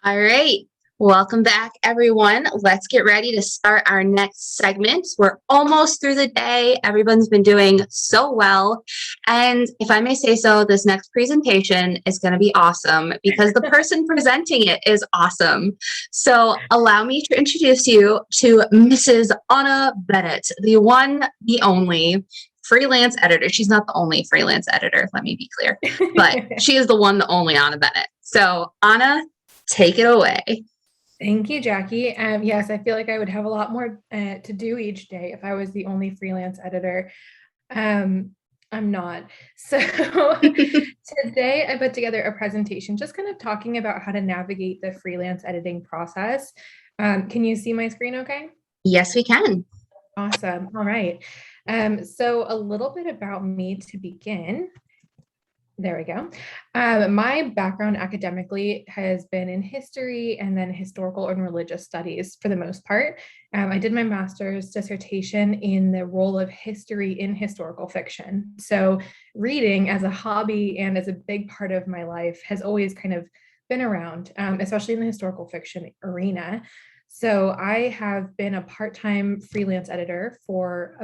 All right. Welcome back, everyone. Let's get ready to start our next segment. We're almost through the day. Everyone's been doing so well. And if I may say so, this next presentation is going to be awesome because the person presenting it is awesome. So allow me to introduce you to Mrs. Anna Bennett, the one, the only freelance editor. She's not the only freelance editor, let me be clear, but she is the one, the only Anna Bennett. So Anna, take it away. Thank you, Jackie. Yes, I feel like I would have a lot more to do each day if I was the only freelance editor. I'm not. So today I put together a presentation just kind of talking about how to navigate the freelance editing process. Can you see my screen okay? Yes, we can. Awesome. All right. So a little bit about me to begin. There we go. My background academically has been in history and then historical and religious studies for the most part. I did my master's dissertation in the role of history in historical fiction. So reading as a hobby and as a big part of my life has always kind of been around, especially in the historical fiction arena. So I have been a part-time freelance editor for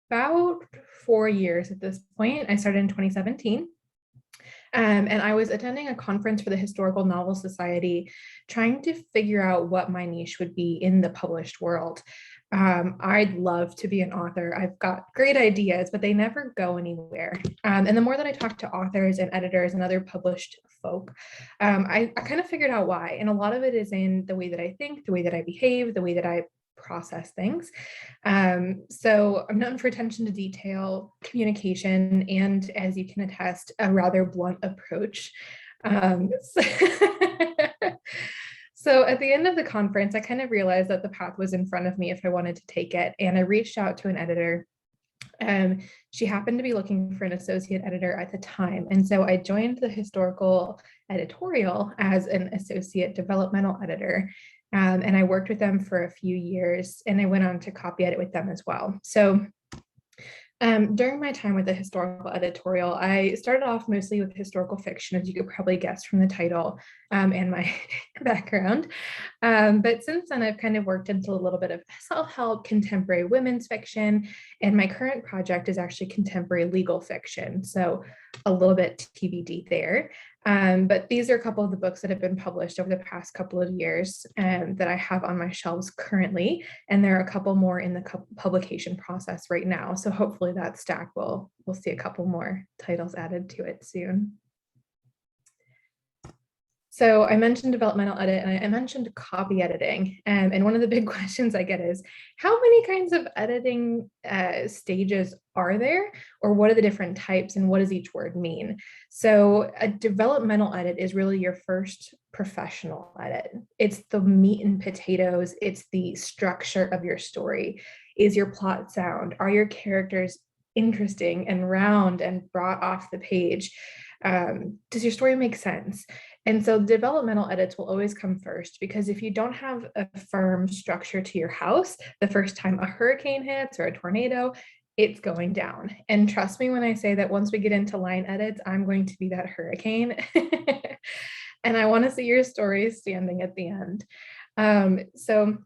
about 4 years at this point. I started in 2017. And I was attending a conference for the Historical Novel Society, trying to figure out what my niche would be in the published world. I'd love to be an author. I've got great ideas, but they never go anywhere. And the more that I talk to authors and editors and other published folk, I kind of figured out why. And a lot of it is in the way that I think, the way that I behave, the way that I process things. So I'm known for attention to detail, communication, and as you can attest, a rather blunt approach. So at the end of the conference, I kind of realized that the path was in front of me if I wanted to take it. And I reached out to an editor. She happened to be looking for an associate editor at the time. And so I joined the historical editorial as an associate developmental editor. And I worked with them for a few years, and I went on to copy edit with them as well. So during my time with the historical editorial, I started off mostly with historical fiction, as you could probably guess from the title and my background. But since then, I've kind of worked into a little bit of self-help, contemporary women's fiction, and my current project is actually contemporary legal fiction. So a little bit TBD there. But these are a couple of the books that have been published over the past couple of years that I have on my shelves currently. And there are a couple more in the publication process right now. So hopefully that stack we'll see a couple more titles added to it soon. So I mentioned developmental edit and I mentioned copy editing. And one of the big questions I get is, how many kinds of editing stages are there? Or what are the different types and what does each word mean? So a developmental edit is really your first professional edit. It's the meat and potatoes. It's the structure of your story. Is your plot sound? Are your characters interesting and round and brought off the page? Does your story make sense? And so developmental edits will always come first, because if you don't have a firm structure to your house, the first time a hurricane hits or a tornado, it's going down. And trust me when I say that once we get into line edits, I'm going to be that hurricane. And I want to see your stories standing at the end. So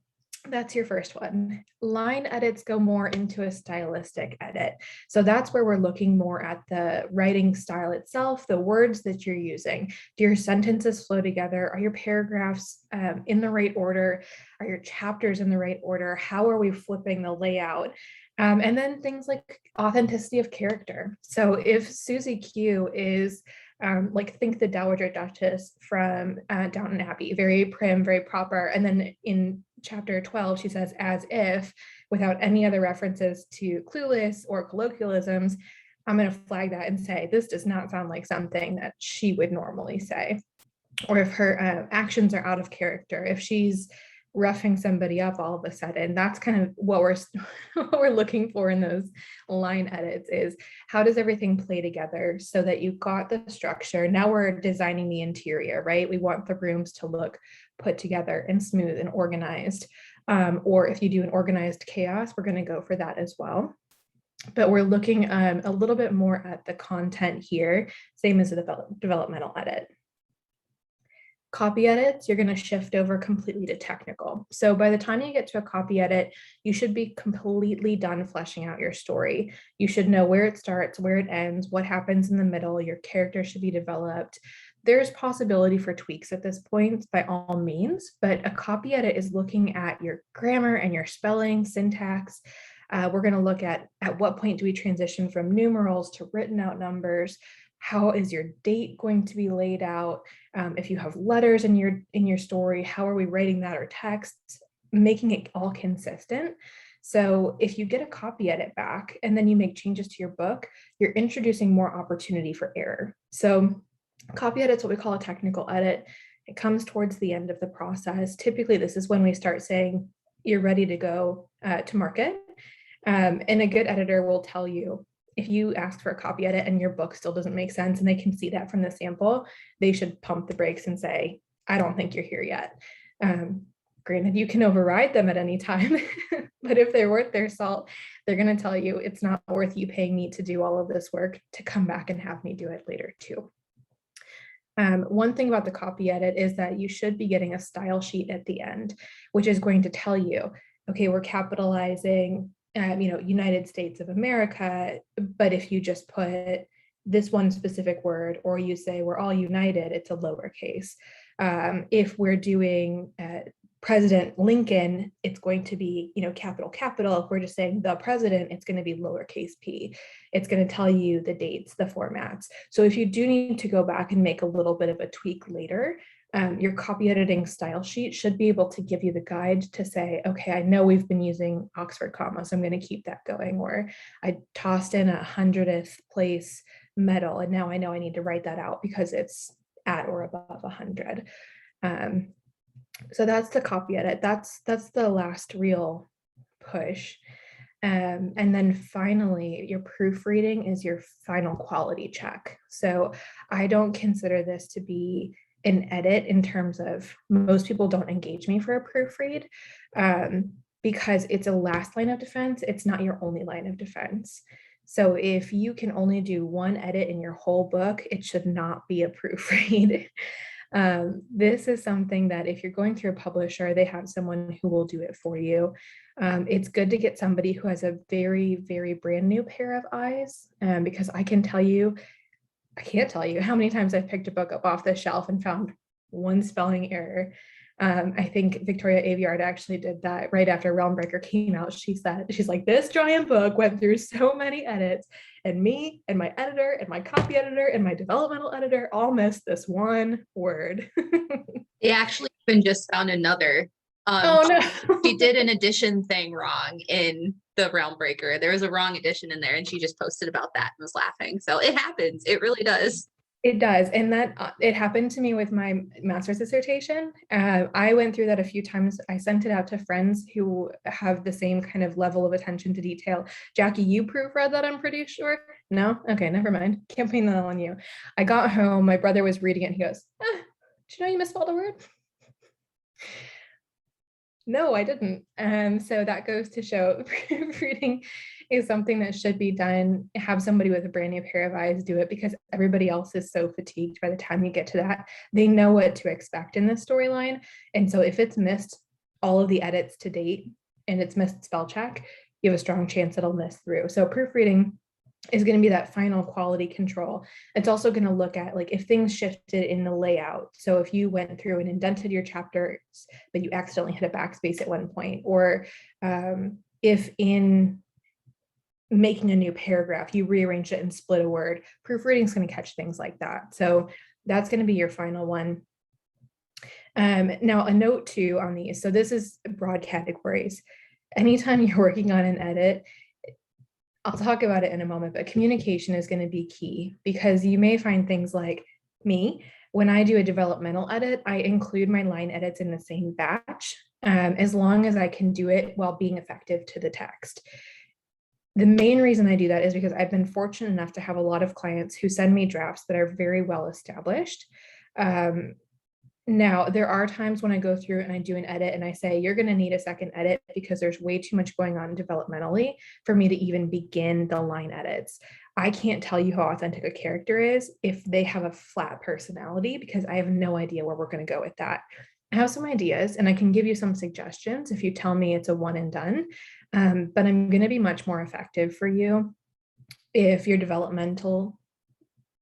that's your first one. Line edits go more into a stylistic edit. So that's where we're looking more at the writing style itself, the words that you're using. Do your sentences flow together? Are your paragraphs in the right order? Are your chapters in the right order? How are we flipping the layout? And then things like authenticity of character. So if Susie Q is like, think the Dowager Duchess from Downton Abbey, very prim, very proper. And then in chapter 12, she says, as if, without any other references to Clueless or colloquialisms, I'm going to flag that and say, this does not sound like something that she would normally say. Or if her actions are out of character, if she's roughing somebody up all of a sudden, that's kind of what we're looking for in those line edits, is how does everything play together so that you've got the structure. Now we're designing the interior, right? We want the rooms to look put together and smooth and organized. Or if you do an organized chaos, we're going to go for that as well. But we're looking a little bit more at the content here, same as a developmental edit. Copy edits, you're going to shift over completely to technical. So by the time you get to a copy edit, you should be completely done fleshing out your story. You should know where it starts, where it ends, what happens in the middle. Your character should be developed. There's possibility for tweaks at this point by all means, but a copy edit is looking at your grammar and your spelling, syntax. We're going to look at what point do we transition from numerals to written out numbers. How is your date going to be laid out? If you have letters in your story, how are we writing that, or text, making it all consistent. So if you get a copy edit back and then you make changes to your book, you're introducing more opportunity for error. So copy edit's what we call a technical edit. It comes towards the end of the process. Typically, this is when we start saying you're ready to go to market. And a good editor will tell you, if you ask for a copy edit and your book still doesn't make sense and they can see that from the sample, they should pump the brakes and say, I don't think you're here yet. Granted, you can override them at any time, but if they're worth their salt, they're going to tell you it's not worth you paying me to do all of this work to come back and have me do it later too. One thing about the copy edit is that you should be getting a style sheet at the end, which is going to tell you, okay, we're capitalizing United States of America, but if you just put this one specific word, or you say we're all united, it's a lowercase. If we're doing President Lincoln, it's going to be, capital. If we're just saying the president, it's going to be lowercase p. It's going to tell you the dates, the formats. So if you do need to go back and make a little bit of a tweak later, your copy editing style sheet should be able to give you the guide to say, okay, I know we've been using Oxford comma, so I'm going to keep that going. Or I tossed in 100th place medal, and now I know I need to write that out because it's at or above 100. So that's the copy edit. That's the last real push. And then finally, your proofreading is your final quality check. So I don't consider this to be an edit in terms of, most people don't engage me for a proofread because it's a last line of defense. It's not your only line of defense. So if you can only do one edit in your whole book, it should not be a proofread. This is something that if you're going through a publisher, they have someone who will do it for you. It's good to get somebody who has a very, very brand new pair of eyes, because I can't tell you how many times I've picked a book up off the shelf and found one spelling error. I think Victoria Aveyard actually did that right after Realmbreaker came out. She's like, this giant book went through so many edits, and me and my editor and my copy editor and my developmental editor all missed this one word. They actually even just found another. Oh no. She did an edition thing wrong in the Realmbreaker. There was a wrong edition in there, and she just posted about that and was laughing. So it happens. It really does. It does. And that it happened to me with my master's dissertation. I went through that a few times. I sent it out to friends who have the same kind of level of attention to detail. Jackie, you proofread that, I'm pretty sure. No? Okay, never mind. Can't blame that on you. I got home, my brother was reading it, and he goes, did you know you misspelled a word? No, I didn't. So that goes to show proofreading is something that should be done. Have somebody with a brand new pair of eyes do it, because everybody else is so fatigued by the time you get to that. They know what to expect in this storyline. And so if it's missed all of the edits to date and it's missed spell check, you have a strong chance it'll miss through. So proofreading is going to be that final quality control. It's also going to look at, like, if things shifted in the layout. So if you went through and indented your chapters, but you accidentally hit a backspace at one point, or if in making a new paragraph, you rearrange it and split a word, proofreading is going to catch things like that. So that's going to be your final one. Now, a note too on these. So this is broad categories. Anytime you're working on an edit, I'll talk about it in a moment, but communication is going to be key, because you may find things like me, when I do a developmental edit, I include my line edits in the same batch, as long as I can do it while being effective to the text. The main reason I do that is because I've been fortunate enough to have a lot of clients who send me drafts that are very well established. Now, there are times when I go through and I do an edit and I say, you're going to need a second edit because there's way too much going on developmentally for me to even begin the line edits. I can't tell you how authentic a character is if they have a flat personality, because I have no idea where we're going to go with that. I have some ideas and I can give you some suggestions if you tell me it's a one and done. But I'm going to be much more effective for you if your developmental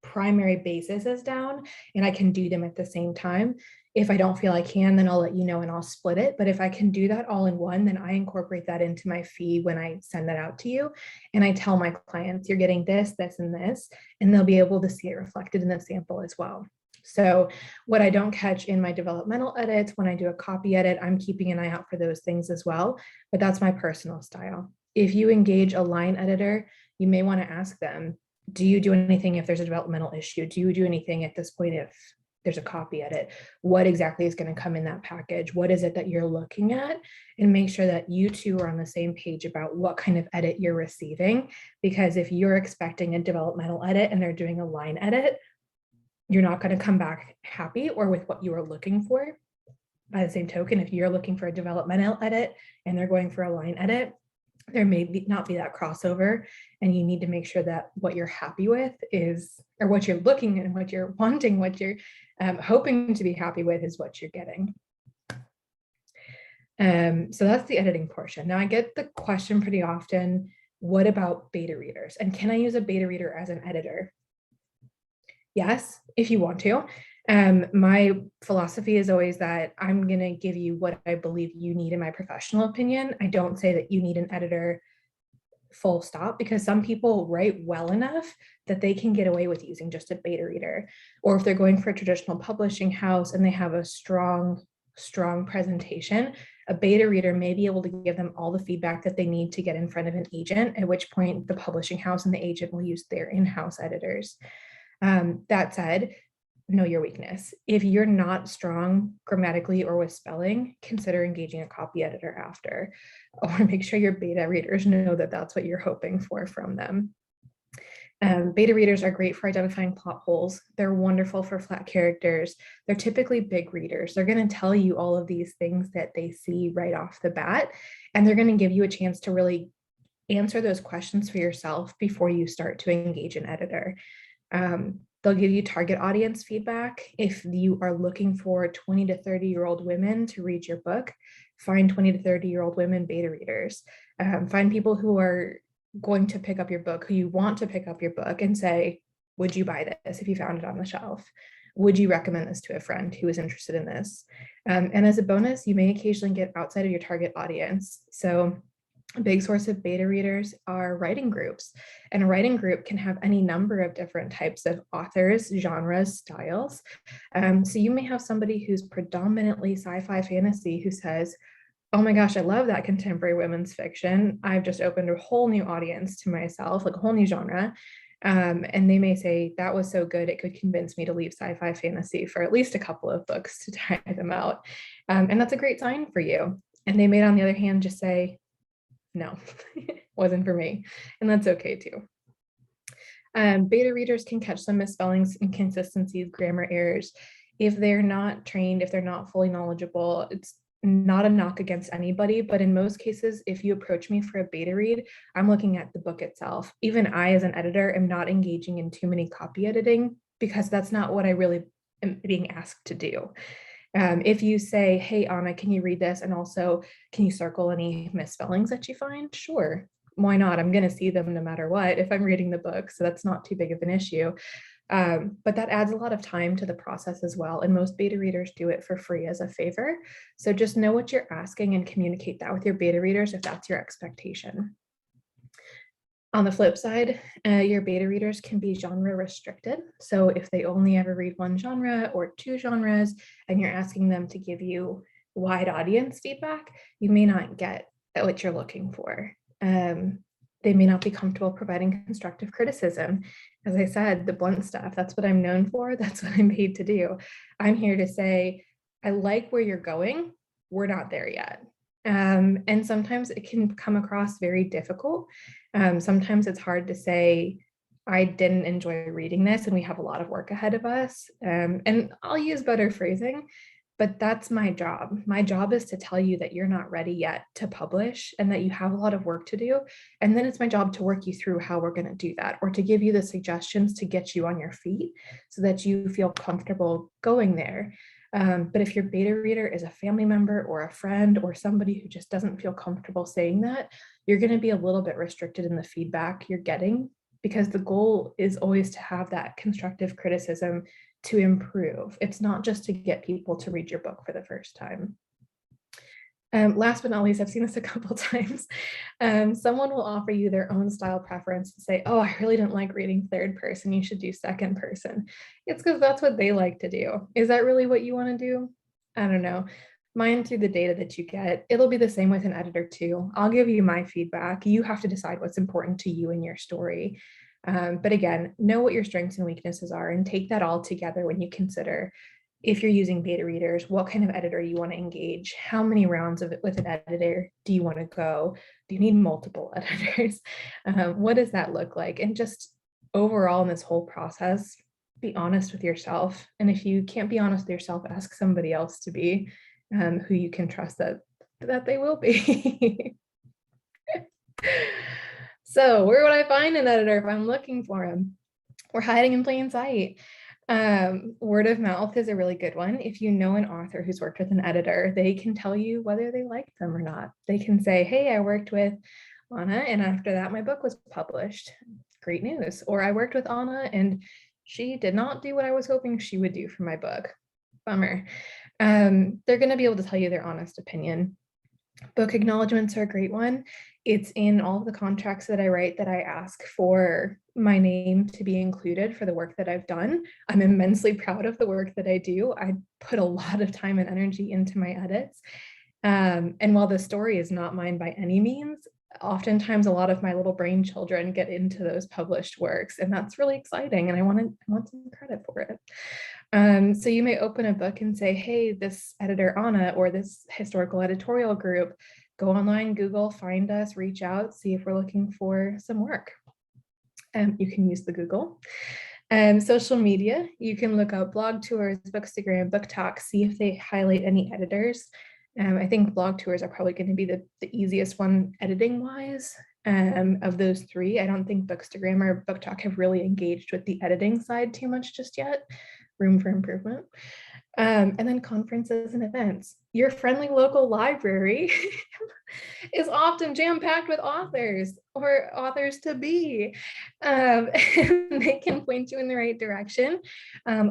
primary basis is down and I can do them at the same time. If I don't feel I can, then I'll let you know and I'll split it. But if I can do that all in one, then I incorporate that into my fee when I send that out to you. And I tell my clients, you're getting this, this, and this, and they'll be able to see it reflected in the sample as well. So what I don't catch in my developmental edits, when I do a copy edit, I'm keeping an eye out for those things as well. But that's my personal style. If you engage a line editor, you may want to ask them, do you do anything if there's a developmental issue? Do you do anything at this point if there's a copy edit? What exactly is going to come in that package? What is it that you're looking at? And make sure that you two are on the same page about what kind of edit you're receiving. Because if you're expecting a developmental edit and they're doing a line edit, you're not going to come back happy or with what you were looking for. By the same token, if you're looking for a developmental edit and they're going for a line edit, there may not be that crossover, and you need to make sure that what you're happy with is, or what you're looking and what you're wanting, what you're hoping to be happy with is what you're getting. So that's the editing portion. Now I get the question pretty often, what about beta readers? And can I use a beta reader as an editor? Yes, if you want to. My philosophy is always that I'm going to give you what I believe you need in my professional opinion. I don't say that you need an editor full stop, because some people write well enough that they can get away with using just a beta reader. Or if they're going for a traditional publishing house and they have a strong presentation, a beta reader may be able to give them all the feedback that they need to get in front of an agent, at which point the publishing house and the agent will use their in-house editors. That said, know your weakness. If you're not strong grammatically or with spelling, consider engaging a copy editor after, or make sure your beta readers know that that's what you're hoping for from them. Beta readers are great for identifying plot holes. They're wonderful for flat characters. They're typically big readers. They're going to tell you all of these things that they see right off the bat, and they're going to give you a chance to really answer those questions for yourself before you start to engage an editor. They'll give you target audience feedback. If you are looking for 20 to 30-year-old women to read your book, find 20 to 30-year-old women beta readers. Find people who are going to pick up your book, who you want to pick up your book, and say, would you buy this if you found it on the shelf? Would you recommend this to a friend who is interested in this? And as a bonus, you may occasionally get outside of your target audience. So a big source of beta readers are writing groups, and a writing group can have any number of different types of authors, genres, styles. So you may have somebody who's predominantly sci-fi fantasy who says, oh my gosh, I love that contemporary women's fiction. I've just opened a whole new audience to myself, like a whole new genre. And they may say, that was so good, it could convince me to leave sci-fi fantasy for at least a couple of books to try them out. And that's a great sign for you. And they may, on the other hand, just say, no, wasn't for me. And that's okay too. Beta readers can catch some misspellings, inconsistencies, grammar errors. If they're not trained, if they're not fully knowledgeable, it's not a knock against anybody, but in most cases, if you approach me for a beta read, I'm looking at the book itself. Even I, as an editor, am not engaging in too many copy editing, because that's not what I really am being asked to do. If you say, hey, Anna, can you read this? And also, can you circle any misspellings that you find? Sure. Why not? I'm going to see them no matter what if I'm reading the book. So that's not too big of an issue. But that adds a lot of time to the process as well. And most beta readers do it for free as a favor. So just know what you're asking and communicate that with your beta readers if that's your expectation. On the flip side, your beta readers can be genre restricted. So if they only ever read one genre or two genres, and you're asking them to give you wide audience feedback, you may not get what you're looking for. They may not be comfortable providing constructive criticism. As I said, the blunt stuff, that's what I'm known for. That's what I'm paid to do. I'm here to say, I like where you're going. We're not there yet. And sometimes it can come across very difficult. Sometimes it's hard to say, I didn't enjoy reading this and we have a lot of work ahead of us. And I'll use better phrasing. but that's my job. My job is to tell you that you're not ready yet to publish and that you have a lot of work to do. And then it's my job to work you through how we're going to do that, or to give you the suggestions to get you on your feet so that you feel comfortable going there. But if your beta reader is a family member or a friend or somebody who just doesn't feel comfortable saying that, you're going to be a little bit restricted in the feedback you're getting, because the goal is always to have that constructive criticism to improve. It's not just to get people to read your book for the first time. Last but not least, I've seen this a couple times. Someone will offer you their own style preference and say, oh, I really didn't like reading third person. You should do second person. It's because that's what they like to do. Is that really what you want to do? I don't know. Mine through the data that you get, it'll be the same with an editor too. I'll give you my feedback. You have to decide what's important to you in your story. But again, know what your strengths and weaknesses are and take that all together when you consider, if you're using beta readers, what kind of editor you want to engage, how many rounds of it with an editor do you want to go, do you need multiple editors, what does that look like? And just overall in this whole process, be honest with yourself. And if you can't be honest with yourself, ask somebody else to be, who you can trust that they will be. So where would I find an editor if I'm looking for him? We're hiding in plain sight. Word of mouth is a really good one. If you know an author who's worked with an editor, they can tell you whether they like them or not. They can say, hey, I worked with Anna, and after that, my book was published. Great news. Or I worked with Anna, and she did not do what I was hoping she would do for my book. Bummer. They're going to be able to tell you their honest opinion. Book acknowledgements are a great one. It's in all of the contracts that I write that I ask for my name to be included for the work that I've done. I'm immensely proud of the work that I do. I put a lot of time and energy into my edits. And while the story is not mine by any means, oftentimes a lot of my little brain children get into those published works, and that's really exciting, and I want some credit for it. So you may open a book and say, hey, this editor Anna, or this historical editorial group, go online, Google, find us, reach out, see if we're looking for some work. You can use the Google. Social media, you can look up blog tours, Bookstagram, Book Talk, see if they highlight any editors. I think blog tours are probably going to be the easiest one editing wise of those three. I don't think Bookstagram or Book Talk have really engaged with the editing side too much just yet. Room for improvement. And then conferences and events. Your friendly local library is often jam-packed with authors or authors to be. They can point you in the right direction,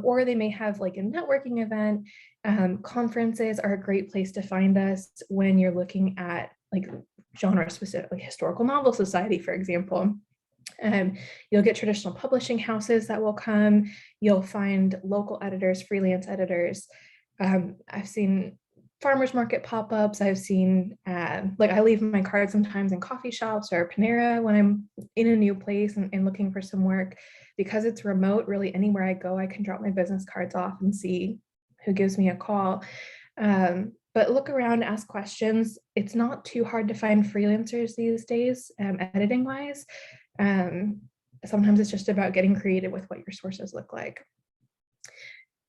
or they may have like a networking event. Conferences are a great place to find us when you're looking at like genre specific, like Historical Novel Society, for example. You'll get traditional publishing houses that will come. You'll find local editors, freelance editors. I've seen farmers market pop-ups. I've seen, like I leave my cards sometimes in coffee shops or Panera when I'm in a new place and looking for some work. Because it's remote, really anywhere I go, I can drop my business cards off and see who gives me a call. But look around, ask questions. It's not too hard to find freelancers these days, editing wise. Sometimes it's just about getting creative with what your sources look like.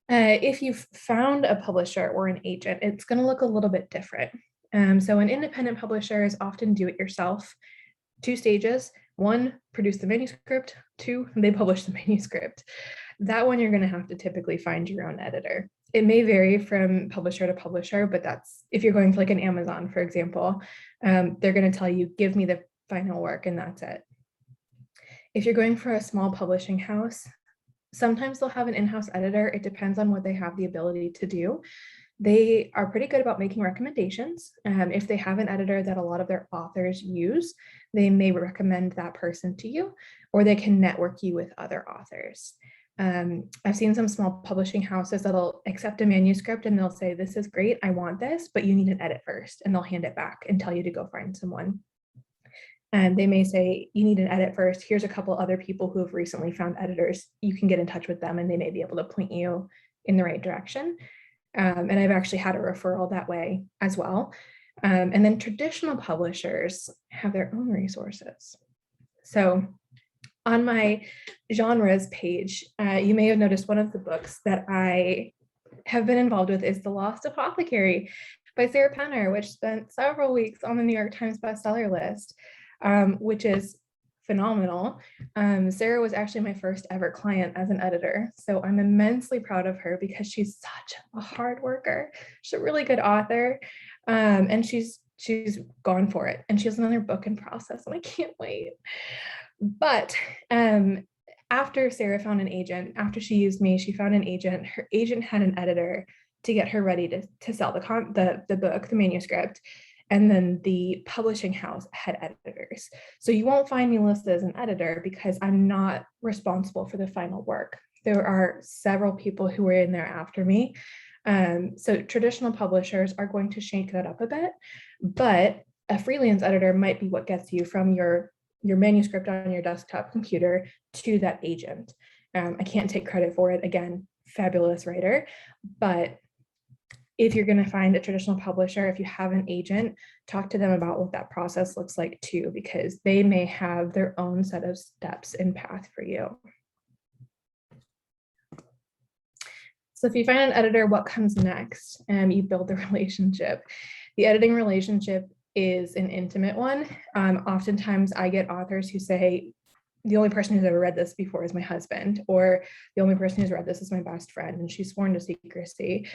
If you've found a publisher or an agent, it's going to look a little bit different. So an independent publisher is often do it yourself. 2 stages. 1, produce the manuscript. 2, they publish the manuscript. That one you're going to have to typically find your own editor. It may vary from publisher to publisher, but that's if you're going to like an Amazon, for example, they're going to tell you, give me the final work, and that's it. If you're going for a small publishing house, sometimes they'll have an in-house editor. It depends on what they have the ability to do. They are pretty good about making recommendations. If they have an editor that a lot of their authors use, they may recommend that person to you, or they can network you with other authors. I've seen some small publishing houses that'll accept a manuscript and they'll say, this is great, I want this, but you need an edit first, and they'll hand it back and tell you to go find someone. And they may say, you need an edit first. Here's a couple other people who have recently found editors. You can get in touch with them and they may be able to point you in the right direction. And I've actually had a referral that way as well. And then traditional publishers have their own resources. So on my genres page, you may have noticed one of the books that I have been involved with is The Lost Apothecary by Sarah Penner, which spent several weeks on the New York Times bestseller list, which is phenomenal. Sarah was actually my first ever client as an editor, so I'm immensely proud of her because she's such a hard worker. She's a really good author, and she's gone for it, and she has another book in process, and I can't wait. But after Sarah found an agent, after she used me, she found an agent. Her agent had an editor to get her ready to sell the book, the manuscript. And then the publishing house had editors. So you won't find me listed as an editor because I'm not responsible for the final work. There are several people who were in there after me. So traditional publishers are going to shake that up a bit, but a freelance editor might be what gets you from your manuscript on your desktop computer to that agent. I can't take credit for it. Again, fabulous writer, but if you're going to find a traditional publisher, if you have an agent, talk to them about what that process looks like too, because they may have their own set of steps and path for you. So if you find an editor, what comes next? You build the relationship. The editing relationship is an intimate one. Oftentimes I get authors who say, the only person who's ever read this before is my husband, or the only person who's read this is my best friend, and she's sworn to secrecy.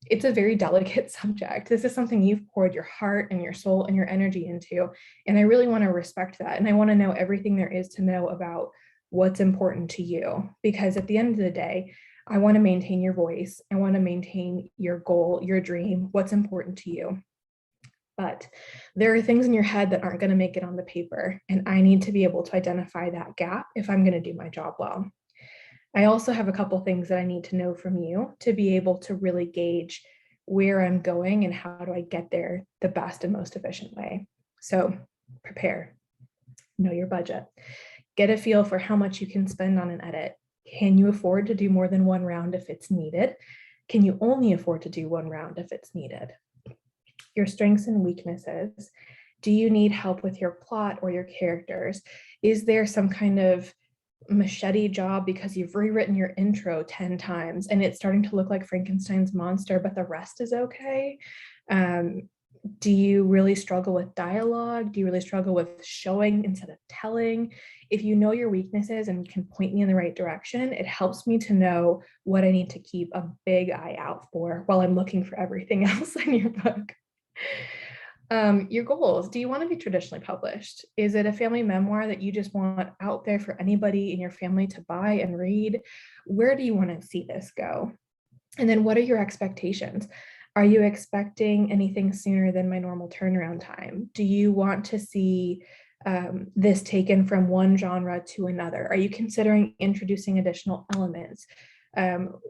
It's a very delicate subject. This is something you've poured your heart and your soul and your energy into. And I really want to respect that. And I want to know everything there is to know about what's important to you. Because at the end of the day, I want to maintain your voice. I want to maintain your goal, your dream, what's important to you. But there are things in your head that aren't going to make it on the paper. And I need to be able to identify that gap if I'm going to do my job well. I also have a couple things that I need to know from you to be able to really gauge where I'm going and how do I get there the best and most efficient way. So prepare, know your budget, get a feel for how much you can spend on an edit. Can you afford to do more than one round if it's needed? Can you only afford to do one round if it's needed? Your strengths and weaknesses. Do you need help with your plot or your characters? Is there some kind of machete job because you've rewritten your intro 10 times and it's starting to look like Frankenstein's monster, but the rest is okay? Do you really struggle with dialogue? Do you really struggle with showing instead of telling? If you know your weaknesses and can point me in the right direction, it helps me to know what I need to keep a big eye out for while I'm looking for everything else in your book. Your goals. Do you want to be traditionally published? Is it a family memoir that you just want out there for anybody in your family to buy and read? Where do you want to see this go? And then what are your expectations? Are you expecting anything sooner than my normal turnaround time? Do you want to see this taken from one genre to another? Are you considering introducing additional elements?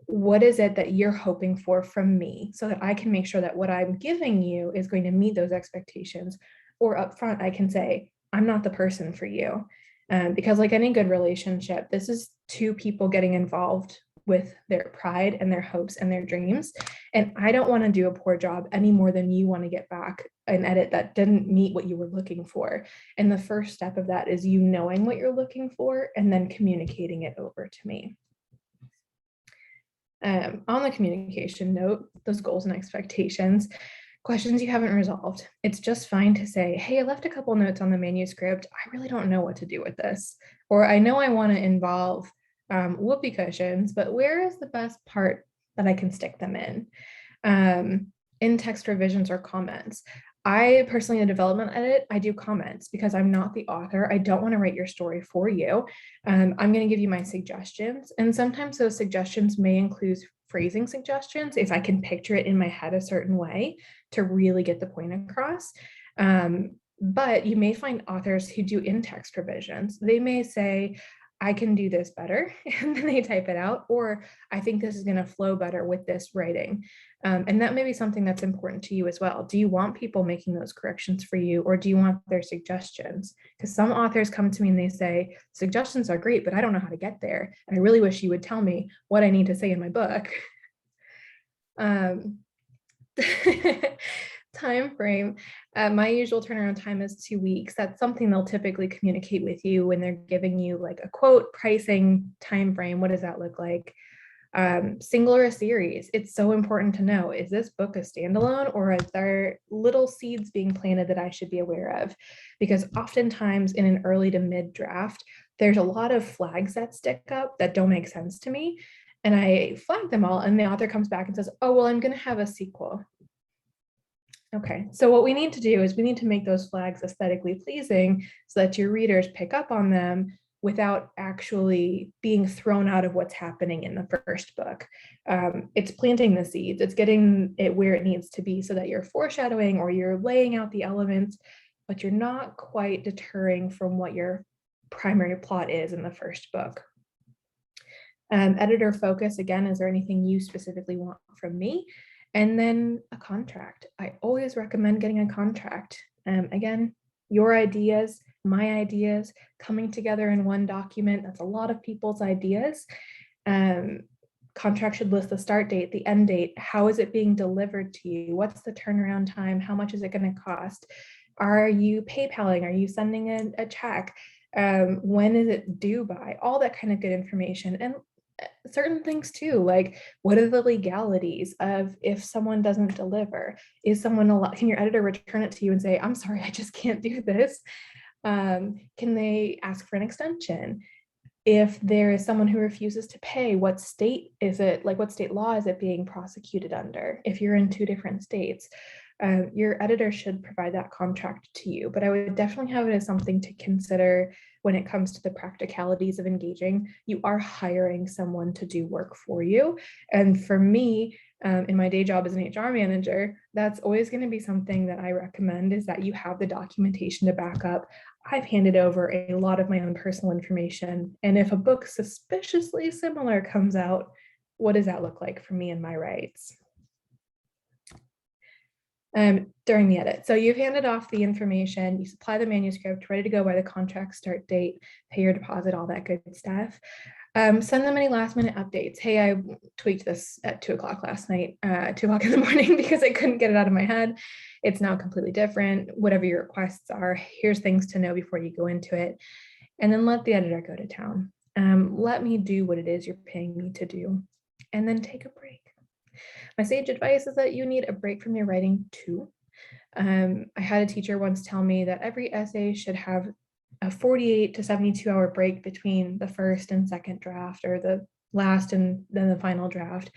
What is it that you're hoping for from me so that I can make sure that what I'm giving you is going to meet those expectations? Or upfront, I can say, I'm not the person for you. Because like any good relationship, this is two people getting involved with their pride and their hopes and their dreams. And I don't want to do a poor job any more than you want to get back an edit that didn't meet what you were looking for. And the first step of that is you knowing what you're looking for and then communicating it over to me. On the communication note, those goals and expectations, questions you haven't resolved. It's just fine to say, hey, I left a couple notes on the manuscript. I really don't know what to do with this. Or I know I want to involve whoopee cushions, but where is the best part that I can stick them in text revisions or comments? I personally, in a development edit, I do comments because I'm not the author. I don't want to write your story for you. I'm going to give you my suggestions. And sometimes those suggestions may include phrasing suggestions if I can picture it in my head a certain way to really get the point across. But you may find authors who do in-text revisions. They may say, I can do this better, and then they type it out, or I think this is going to flow better with this writing. And that may be something that's important to you as well. Do you want people making those corrections for you, or do you want their suggestions? Because some authors come to me and they say, suggestions are great, but I don't know how to get there. And I really wish you would tell me what I need to say in my book. Time frame. My usual turnaround time is 2 weeks. That's something they'll typically communicate with you when they're giving you like a quote, pricing, time frame. What does that look like? Single or a series, it's so important to know, is this book a standalone, or are there little seeds being planted that I should be aware of? Because oftentimes in an early to mid draft, there's a lot of flags that stick up that don't make sense to me. And I flag them all, and the author comes back and says, oh, well, I'm going to have a sequel. Okay, so what we need to do is we need to make those flags aesthetically pleasing so that your readers pick up on them without actually being thrown out of what's happening in the first book. It's planting the seeds, it's getting it where it needs to be so that you're foreshadowing or you're laying out the elements, but you're not quite deterring from what your primary plot is in the first book. Editor focus, again, is there anything you specifically want from me? And then a contract. I always recommend getting a contract. Again, your ideas, my ideas, coming together in one document. That's a lot of people's ideas. Contract should list the start date, the end date. How is it being delivered to you? What's the turnaround time? How much is it going to cost? Are you PayPaling? Are you sending a check? When is it due by? All that kind of good information. And certain things too, like what are the legalities of if someone doesn't deliver? Is someone allowed, can your editor return it to you and say, I'm sorry, I just can't do this? Can they ask for an extension? If there is someone who refuses to pay, what state is it, like what state law is it being prosecuted under? If you're in 2 different states, your editor should provide that contract to you, but I would definitely have it as something to consider when it comes to the practicalities of engaging. You are hiring someone to do work for you. And for me, in my day job as an HR manager, that's always going to be something that I recommend, is that you have the documentation to back up. I've handed over a lot of my own personal information. And if a book suspiciously similar comes out, what does that look like for me and my rights? During the edit. So you've handed off the information, you supply the manuscript, ready to go by the contract start date, pay your deposit, all that good stuff. Send them any last minute updates. Hey, I tweaked this at 2 o'clock last night, 2 o'clock in the morning, because I couldn't get it out of my head. It's now completely different. Whatever your requests are, here's things to know before you go into it. And then let the editor go to town. Let me do what it is you're paying me to do, and then take a break. My sage advice is that you need a break from your writing too. I had a teacher once tell me that every essay should have a 48 to 72 hour break between the first and second draft, or the last and then the final draft.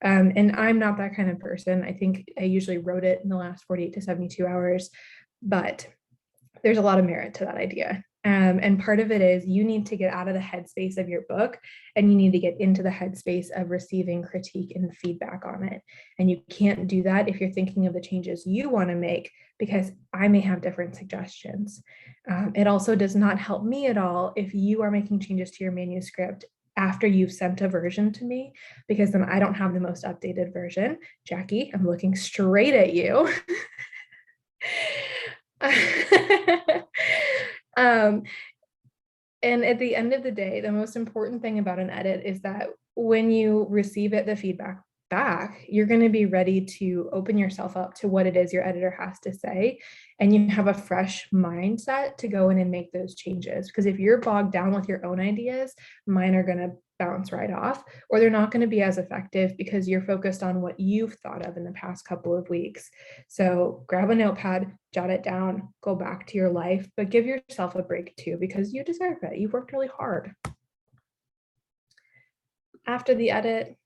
And I'm not that kind of person. I think I usually wrote it in the last 48 to 72 hours, but there's a lot of merit to that idea. And part of it is you need to get out of the headspace of your book, and you need to get into the headspace of receiving critique and feedback on it. And you can't do that if you're thinking of the changes you want to make, because I may have different suggestions. It also does not help me at all if you are making changes to your manuscript after you've sent a version to me, because then I don't have the most updated version. Jackie, I'm looking straight at you. And at the end of the day, the most important thing about an edit is that when you receive it, the feedback back, you're going to be ready to open yourself up to what it is your editor has to say, and you have a fresh mindset to go in and make those changes. Because if you're bogged down with your own ideas, mine are going to bounce right off, or they're not going to be as effective because you're focused on what you've thought of in the past couple of weeks. So grab a notepad, jot it down, go back to your life, but give yourself a break too, because you deserve it. You've worked really hard. After the edit,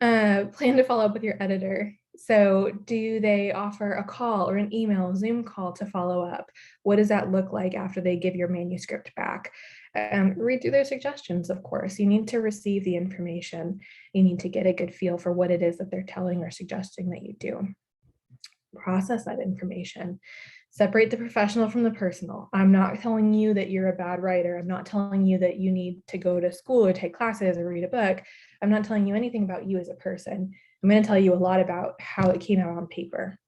plan to follow up with your editor. So do they offer a call or an email, Zoom call to follow up? What does that look like after they give your manuscript back? Read through their suggestions, of course. You need to receive the information. You need to get a good feel for what it is that they're telling or suggesting that you do. Process that information. Separate the professional from the personal. I'm not telling you that you're a bad writer. I'm not telling you that you need to go to school or take classes or read a book. I'm not telling you anything about you as a person. I'm going to tell you a lot about how it came out on paper.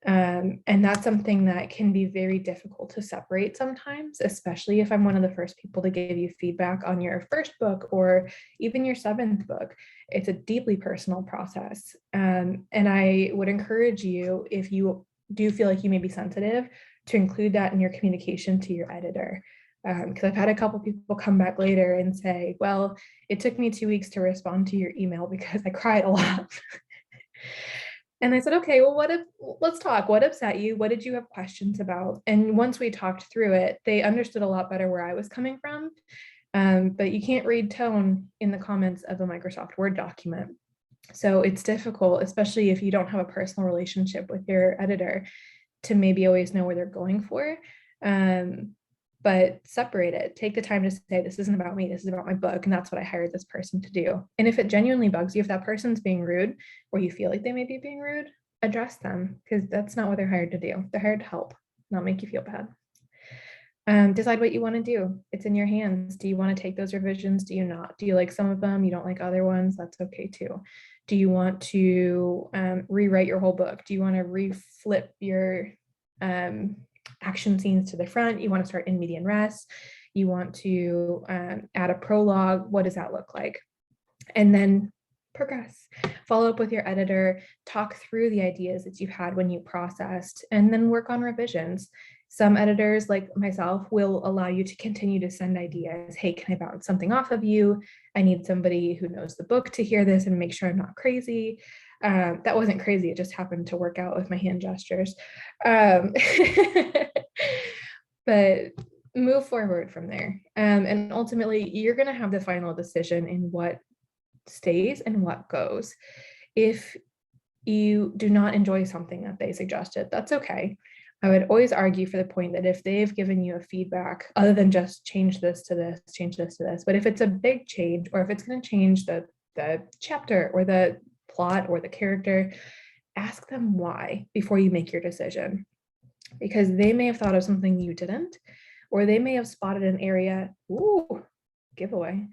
And that's something that can be very difficult to separate sometimes, especially if I'm one of the first people to give you feedback on your first book or even your 7th book. It's a deeply personal process. And I would encourage you, if you do feel like you may be sensitive, to include that in your communication to your editor. Because I've had a couple people come back later and say, well, it took me 2 weeks to respond to your email because I cried a lot. And I said, okay, well, let's talk. What upset you? What did you have questions about? And once we talked through it, they understood a lot better where I was coming from. But you can't read tone in the comments of a Microsoft Word document. So it's difficult, especially if you don't have a personal relationship with your editor, to maybe always know where they're going for. But separate it. Take the time to say, this isn't about me, this is about my book, and that's what I hired this person to do. And if it genuinely bugs you, if that person's being rude, or you feel like they may be being rude, address them, because that's not what they're hired to do. They're hired to help, not make you feel bad. Decide what you want to do. It's in your hands. Do you want to take those revisions? Do you not? Do you like some of them? You don't like other ones? That's okay too. Do you want to rewrite your whole book? Do you want to reflip your action scenes to the front? You want to start in median res? You want to add a prologue? What does that look like? And then progress. Follow up with your editor, talk through the ideas that you had when you processed, and then work on revisions. Some editors, like myself, will allow you to continue to send ideas. Hey, can I bounce something off of you? I need somebody who knows the book to hear this and make sure I'm not crazy. That wasn't crazy. It just happened to work out with my hand gestures. But move forward from there. And ultimately, you're going to have the final decision in what stays and what goes. If you do not enjoy something that they suggested, that's okay. I would always argue for the point that if they've given you a feedback, other than just change this to this, change this to this, but if it's a big change, or if it's going to change the chapter or the plot or the character, ask them why before you make your decision. Because they may have thought of something you didn't, or they may have spotted an area, giveaway.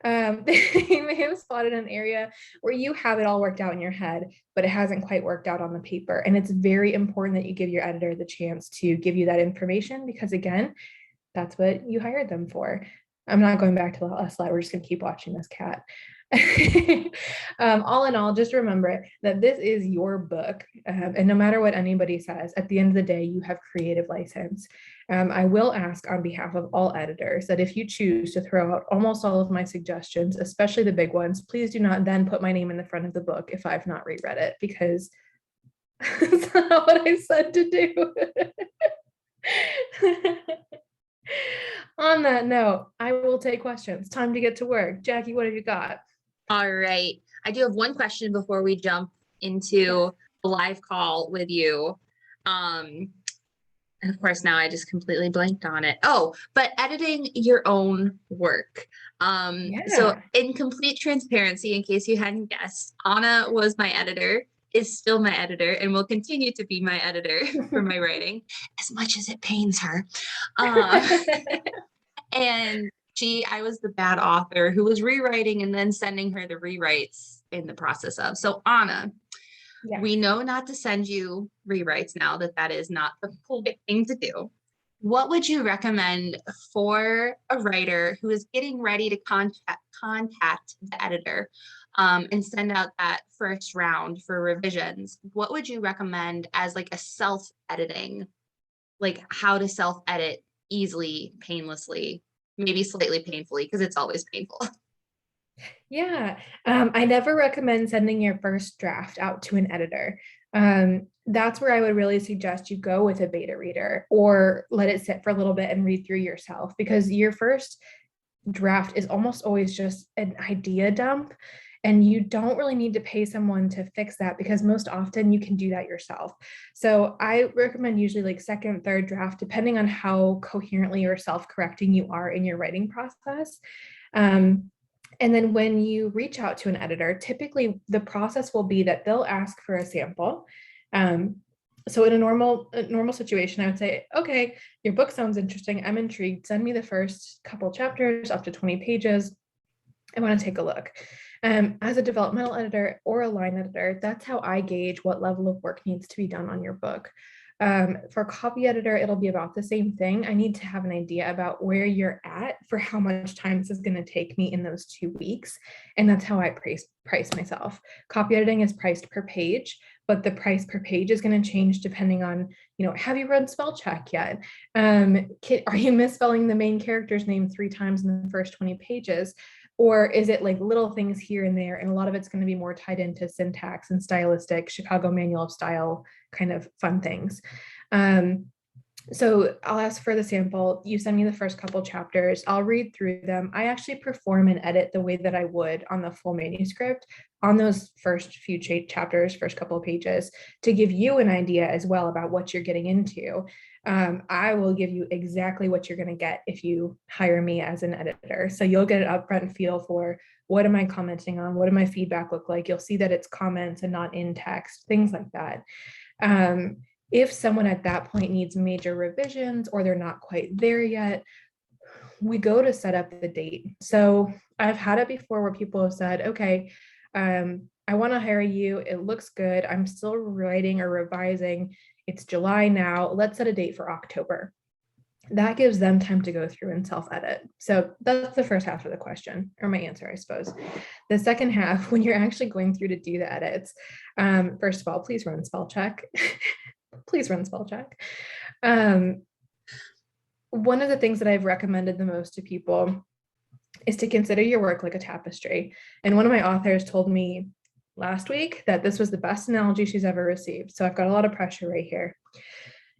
They may have spotted an area where you have it all worked out in your head, but it hasn't quite worked out on the paper. And it's very important that you give your editor the chance to give you that information, because again, that's what you hired them for. I'm not going back to the last slide. We're just going to keep watching this cat. All in all, just remember that this is your book, and no matter what anybody says, at the end of the day, you have creative license. I will ask on behalf of all editors that if you choose to throw out almost all of my suggestions, especially the big ones, please do not then put my name in the front of the book if I've not reread it, because that's not what I said to do. On that note, I will take questions. Time to get to work. Jackie, what have you got? All right. I do have one question before we jump into the live call with you. And of course, now I just completely blanked on it. Oh, but editing your own work. So in complete transparency, in case you hadn't guessed, Anna was my editor, is still my editor, and will continue to be my editor for my writing, as much as it pains her. And I was the bad author who was rewriting and then sending her the rewrites in the process of. So Anna, we know not to send you rewrites now, that is not the polite thing to do. What would you recommend for a writer who is getting ready to contact the editor and send out that first round for revisions? What would you recommend as like a self-editing, like how to self-edit easily, painlessly, maybe slightly painfully, because it's always painful? Yeah, I never recommend sending your first draft out to an editor. That's where I would really suggest you go with a beta reader, or let it sit for a little bit and read through yourself, because your first draft is almost always just an idea dump, and you don't really need to pay someone to fix that, because most often you can do that yourself. So I recommend usually like second, third draft, depending on how coherently or self-correcting you are in your writing process. And then when you reach out to an editor, typically the process will be that they'll ask for a sample. So in a normal situation, I would say, okay, your book sounds interesting. I'm intrigued. Send me the first couple chapters up to 20 pages. I want to take a look. As a developmental editor or a line editor, that's how I gauge what level of work needs to be done on your book. For copy editor, it'll be about the same thing. I need to have an idea about where you're at for how much time this is going to take me in those 2 weeks. And that's how I price myself. Copy editing is priced per page, but the price per page is going to change depending on, have you run spell check yet? Are you misspelling the main character's name 3 times in the first 20 pages? Or is it like little things here and there? And a lot of it's going to be more tied into syntax and stylistic, Chicago Manual of Style kind of fun things. So I'll ask for the sample. You send me the first couple chapters. I'll read through them. I actually perform and edit the way that I would on the full manuscript on those first few chapters, first couple of pages, to give you an idea as well about what you're getting into. I will give you exactly what you're going to get if you hire me as an editor. So you'll get an upfront feel for what am I commenting on? What do my feedback look like? You'll see that it's comments and not in text, things like that. If someone at that point needs major revisions or they're not quite there yet, we go to set up the date. So I've had it before where people have said, okay, I want to hire you. It looks good. I'm still writing or revising. It's July now. Let's set a date for October. That gives them time to go through and self-edit. So that's the first half of the question, or my answer, I suppose. The second half, when you're actually going through to do the edits, first of all, please run spell check. Please run spell check. One of the things that I've recommended the most to people is to consider your work like a tapestry. And one of my authors told me last week that this was the best analogy she's ever received. So I've got a lot of pressure right here.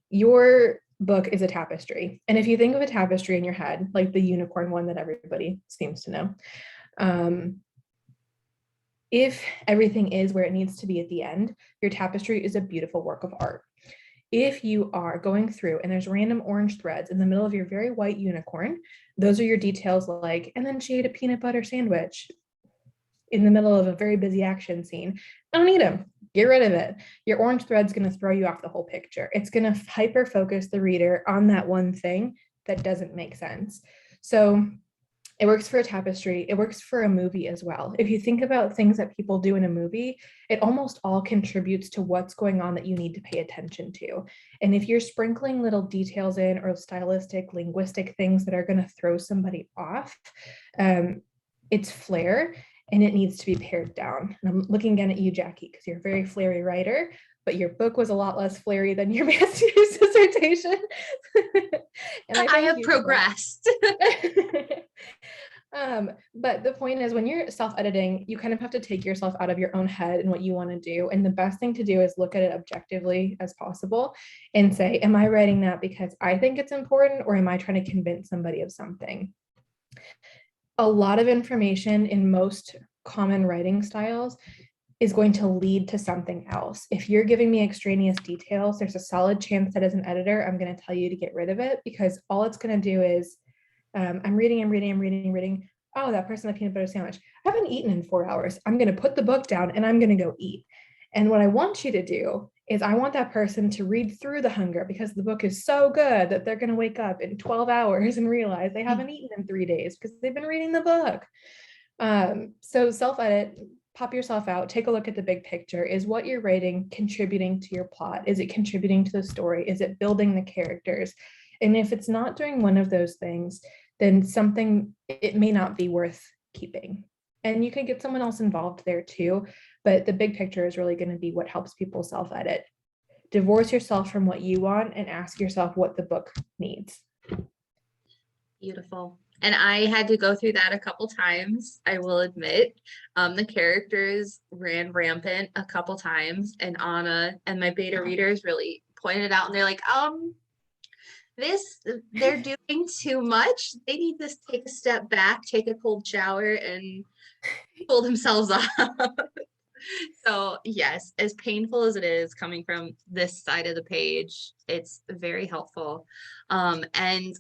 Your book is a tapestry. And if you think of a tapestry in your head, like the unicorn one that everybody seems to know, if everything is where it needs to be at the end, your tapestry is a beautiful work of art. If you are going through and there's random orange threads in the middle of your very white unicorn, those are your details like, and then she ate a peanut butter sandwich in the middle of a very busy action scene. I don't need them. Get rid of it. Your orange thread's going to throw you off the whole picture. It's going to hyper focus the reader on that one thing that doesn't make sense. So it works for a tapestry. It works for a movie as well. If you think about things that people do in a movie, it almost all contributes to what's going on that you need to pay attention to. And if you're sprinkling little details in or stylistic, linguistic things that are going to throw somebody off, it's flair and it needs to be pared down. And I'm looking again at you, Jackie, because you're a very flary writer, but your book was a lot less flary than your master's dissertation. And I have progressed. But the point is, when you're self-editing, you kind of have to take yourself out of your own head and what you want to do. And the best thing to do is look at it objectively as possible and say, am I writing that because I think it's important, or am I trying to convince somebody of something? A lot of information in most common writing styles is going to lead to something else. If you're giving me extraneous details, there's a solid chance that as an editor, I'm going to tell you to get rid of it, because all it's going to do is I'm reading. Oh, that person had a peanut butter sandwich. I haven't eaten in 4 hours. I'm going to put the book down and I'm going to go eat. And what I want you to do is I want that person to read through the hunger, because the book is so good that they're going to wake up in 12 hours and realize they haven't eaten in 3 days because they've been reading the book. So self-edit, pop yourself out, take a look at the big picture. Is what you're writing contributing to your plot? Is it contributing to the story? Is it building the characters? And if it's not doing one of those things, then it may not be worth keeping. And you can get someone else involved there too, but the big picture is really going to be what helps people self-edit. Divorce yourself from what you want and ask yourself what the book needs. Beautiful. And I had to go through that a couple times, I will admit. The characters ran rampant a couple times, and Anna and my beta readers really pointed out, and they're like, they're doing too much. They need to take a step back, take a cold shower, and pull themselves up. So yes, as painful as it is coming from this side of the page, it's very helpful. And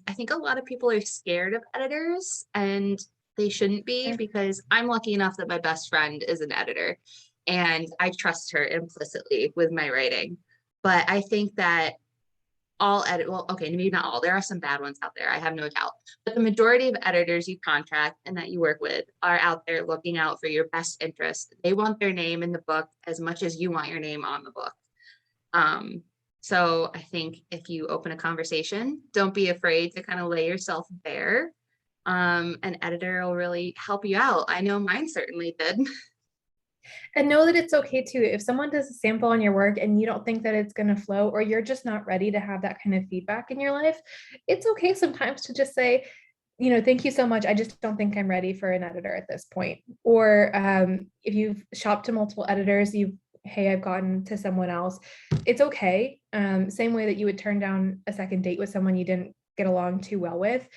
I think a lot of people are scared of editors, and they shouldn't be, because I'm lucky enough that my best friend is an editor and I trust her implicitly with my writing. But I think that maybe not all, there are some bad ones out there, I have no doubt, but the majority of editors you contract and that you work with are out there looking out for your best interest. They want their name in the book as much as you want your name on the book. So I think if you open a conversation, don't be afraid to kind of lay yourself bare. An editor will really help you out. I know mine certainly did. And know that it's okay too. If someone does a sample on your work and you don't think that it's going to flow, or you're just not ready to have that kind of feedback in your life, it's okay sometimes to just say, thank you so much. I just don't think I'm ready for an editor at this point. Or if you've shopped to multiple editors, hey, I've gotten to someone else. It's okay. Same way that you would turn down a second date with someone you didn't get along too well with.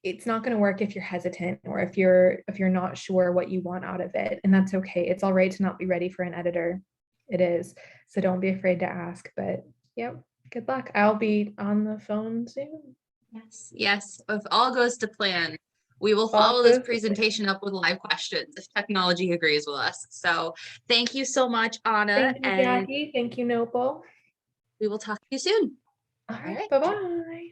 It's not going to work if you're hesitant or if you're not sure what you want out of it. And that's okay. It's all right to not be ready for an editor. It is. So don't be afraid to ask. But yep, good luck. I'll be on the phone soon. Yes, yes. If all goes to plan, we will All follow this goes to plan. presentation up with live questions if technology agrees with us. So thank you so much, Anna, Thank you, and Jackie. Thank you, NOPL. we will talk to you soon. All All right. right. Bye-bye.